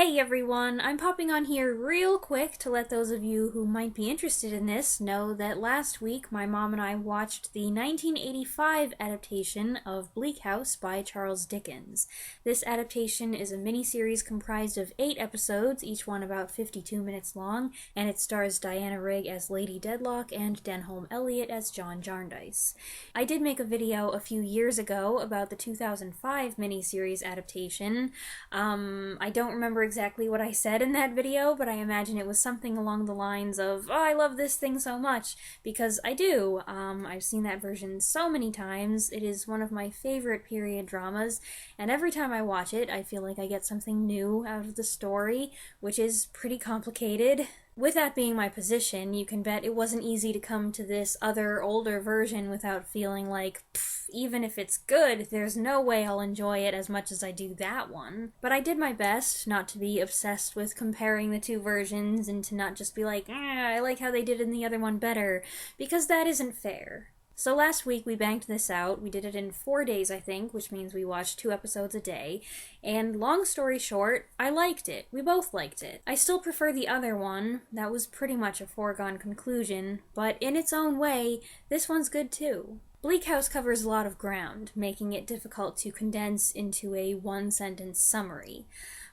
Hey everyone, I'm popping on here real quick to let those of you who might be interested in this know that last week my mom and I watched the 1985 adaptation of Bleak House by Charles Dickens. This adaptation is a miniseries comprised of 8 episodes, each one about 52 minutes long, and it stars Diana Rigg as Lady Dedlock and Denholm Elliott as John Jarndyce. I did make a video a few years ago about the 2005 miniseries adaptation. I don't remember exactly what I said in that video, but I imagine it was something along the lines of, oh, I love this thing so much, because I do. I've seen that version so many times. It is one of my favorite period dramas, and every time I watch it, I feel like I get something new out of the story, which is pretty complicated. With that being my position, you can bet it wasn't easy to come to this other, older version without feeling like, even if it's good, there's no way I'll enjoy it as much as I do that one. But I did my best not to be obsessed with comparing the two versions and to not just be like, I like how they did in the other one better, because that isn't fair. So last week we banged this out. We did it in 4 days, I think, which means we watched 2 episodes a day. And long story short, I liked it. We both liked it. I still prefer the other one. That was pretty much a foregone conclusion. But in its own way, this one's good too. Bleak House covers a lot of ground, making it difficult to condense into a one-sentence summary.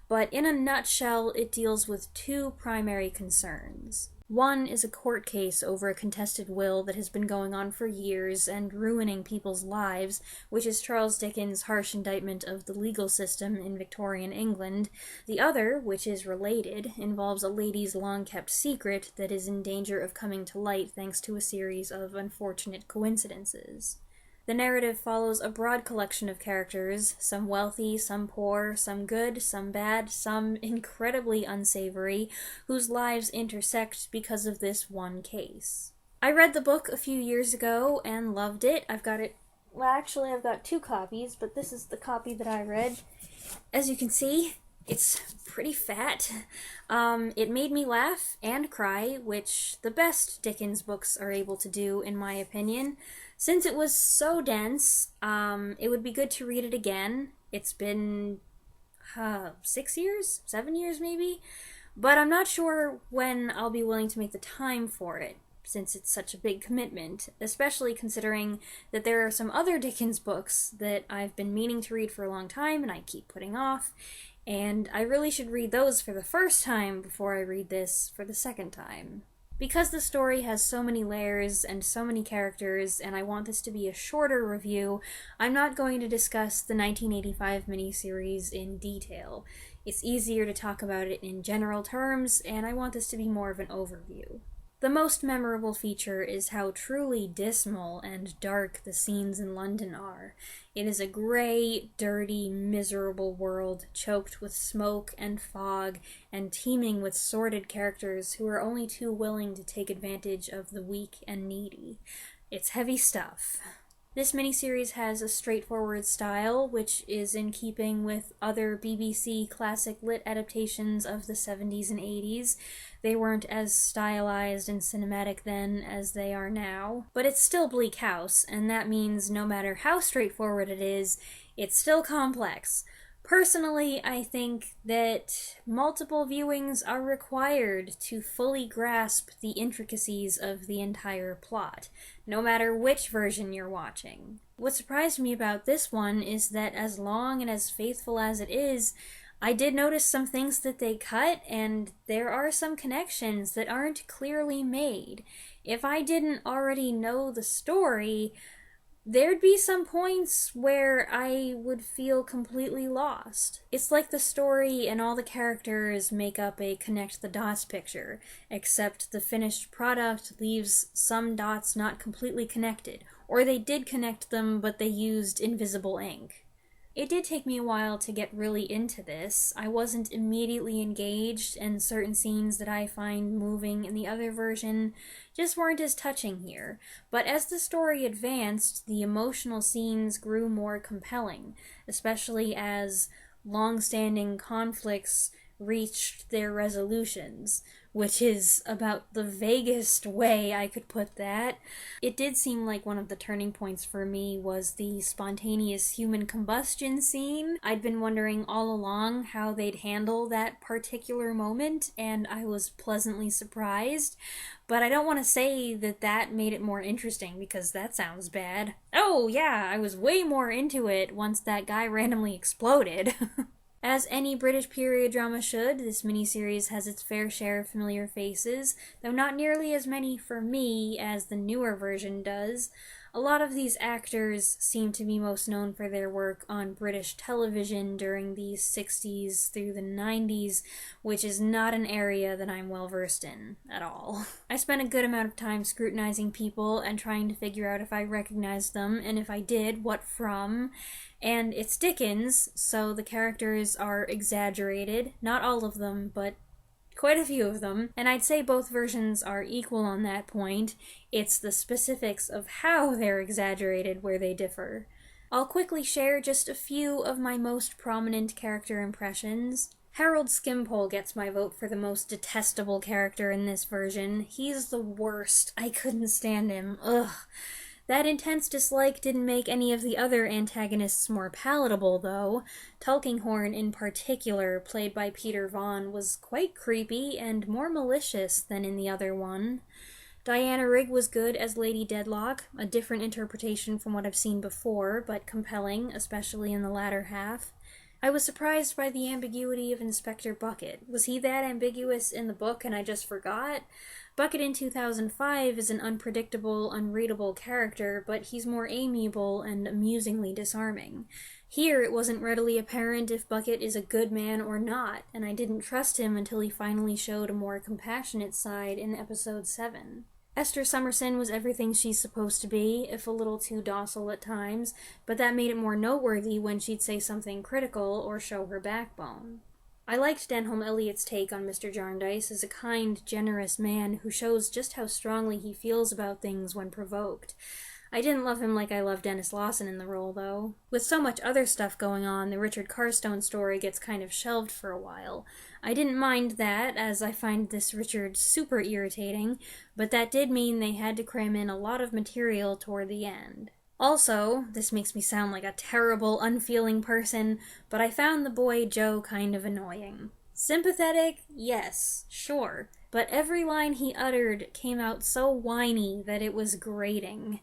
But in a nutshell, it deals with 2 primary concerns. One is a court case over a contested will that has been going on for years and ruining people's lives, which is Charles Dickens' harsh indictment of the legal system in Victorian England. The other, which is related, involves a lady's long-kept secret that is in danger of coming to light thanks to a series of unfortunate coincidences. The narrative follows a broad collection of characters, some wealthy, some poor, some good, some bad, some incredibly unsavory, whose lives intersect because of this one case. I read the book a few years ago and loved it. I've got 2 copies, but this is the copy that I read. As you can see, it's pretty fat. It made me laugh and cry, which the best Dickens books are able to do, in my opinion. Since it was so dense, it would be good to read it again. It's been 6 years? 7 years maybe? But I'm not sure when I'll be willing to make the time for it, since it's such a big commitment, especially considering that there are some other Dickens books that I've been meaning to read for a long time and I keep putting off, and I really should read those for the first time before I read this for the second time. Because the story has so many layers and so many characters, and I want this to be a shorter review, I'm not going to discuss the 1985 miniseries in detail. It's easier to talk about it in general terms, and I want this to be more of an overview. The most memorable feature is how truly dismal and dark the scenes in London are. It is a gray, dirty, miserable world, choked with smoke and fog, and teeming with sordid characters who are only too willing to take advantage of the weak and needy. It's heavy stuff. This miniseries has a straightforward style, which is in keeping with other BBC classic lit adaptations of the 70s and 80s. They weren't as stylized and cinematic then as they are now. But it's still Bleak House, and that means no matter how straightforward it is, it's still complex. Personally, I think that multiple viewings are required to fully grasp the intricacies of the entire plot, no matter which version you're watching. What surprised me about this one is that as long and as faithful as it is, I did notice some things that they cut, and there are some connections that aren't clearly made. If I didn't already know the story, there'd be some points where I would feel completely lost. It's like the story and all the characters make up a connect-the-dots picture, except the finished product leaves some dots not completely connected, or they did connect them but they used invisible ink. It did take me a while to get really into this. I wasn't immediately engaged, and certain scenes that I find moving in the other version just weren't as touching here. But as the story advanced, the emotional scenes grew more compelling, especially as long-standing conflicts reached their resolutions, which is about the vaguest way I could put that. It did seem like one of the turning points for me was the spontaneous human combustion scene. I'd been wondering all along how they'd handle that particular moment, and I was pleasantly surprised. But I don't want to say that that made it more interesting, because that sounds bad. Oh yeah, I was way more into it once that guy randomly exploded. As any British period drama should, this miniseries has its fair share of familiar faces, though not nearly as many for me as the newer version does. A lot of these actors seem to be most known for their work on British television during the 60s through the 90s, which is not an area that I'm well versed in at all. I spent a good amount of time scrutinizing people and trying to figure out if I recognized them, and if I did, what from. And it's Dickens, so the characters are exaggerated. Not all of them, but quite a few of them, and I'd say both versions are equal on that point. It's the specifics of how they're exaggerated where they differ. I'll quickly share just a few of my most prominent character impressions. Harold Skimpole gets my vote for the most detestable character in this version. He's the worst. I couldn't stand him. Ugh. That intense dislike didn't make any of the other antagonists more palatable, though. Tulkinghorn, in particular, played by Peter Vaughan, was quite creepy and more malicious than in the other one. Diana Rigg was good as Lady Dedlock, a different interpretation from what I've seen before, but compelling, especially in the latter half. I was surprised by the ambiguity of Inspector Bucket. Was he that ambiguous in the book and I just forgot? Bucket in 2005 is an unpredictable, unreadable character, but he's more amiable and amusingly disarming. Here, it wasn't readily apparent if Bucket is a good man or not, and I didn't trust him until he finally showed a more compassionate side in episode 7. Esther Summerson was everything she's supposed to be, if a little too docile at times, but that made it more noteworthy when she'd say something critical or show her backbone. I liked Denholm Elliott's take on Mr. Jarndyce as a kind, generous man who shows just how strongly he feels about things when provoked. I didn't love him like I loved Dennis Lawson in the role, though. With so much other stuff going on, the Richard Carstone story gets kind of shelved for a while. I didn't mind that, as I find this Richard super irritating, but that did mean they had to cram in a lot of material toward the end. Also, this makes me sound like a terrible, unfeeling person, but I found the boy Joe kind of annoying. Sympathetic? Yes, sure. But every line he uttered came out so whiny that it was grating.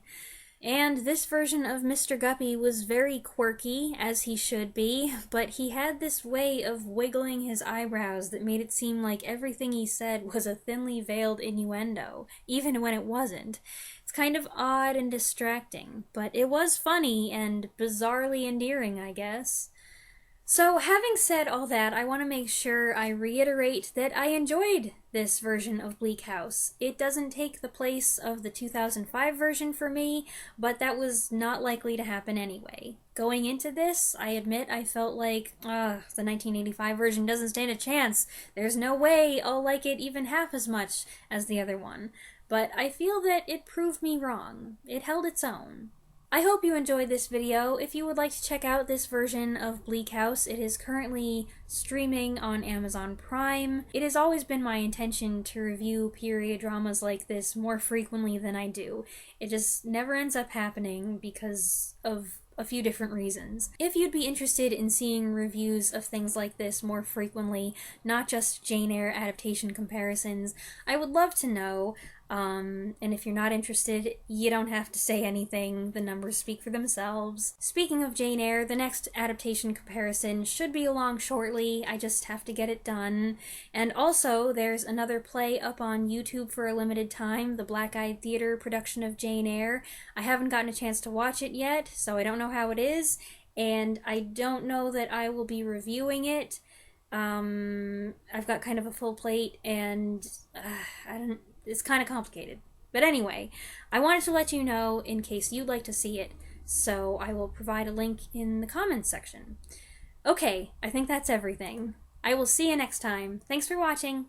And this version of Mr. Guppy was very quirky, as he should be, but he had this way of wiggling his eyebrows that made it seem like everything he said was a thinly veiled innuendo, even when it wasn't. It's kind of odd and distracting, but it was funny and bizarrely endearing, I guess. So, having said all that, I want to make sure I reiterate that I enjoyed this version of Bleak House. It doesn't take the place of the 2005 version for me, but that was not likely to happen anyway. Going into this, I admit I felt like, the 1985 version doesn't stand a chance. There's no way I'll like it even half as much as the other one. But I feel that it proved me wrong. It held its own. I hope you enjoyed this video. If you would like to check out this version of Bleak House, it is currently streaming on Amazon Prime. It has always been my intention to review period dramas like this more frequently than I do. It just never ends up happening because of a few different reasons. If you'd be interested in seeing reviews of things like this more frequently, not just Jane Eyre adaptation comparisons, I would love to know. And if you're not interested, you don't have to say anything. The numbers speak for themselves. Speaking of Jane Eyre, the next adaptation comparison should be along shortly. I just have to get it done. And also, there's another play up on YouTube for a limited time, the Black Eyed Theatre production of Jane Eyre. I haven't gotten a chance to watch it yet, so I don't know how it is, and I don't know that I will be reviewing it. I've got kind of a full plate, and it's kind of complicated. But anyway, I wanted to let you know in case you'd like to see it, so I will provide a link in the comments section. Okay, I think that's everything. I will see you next time. Thanks for watching.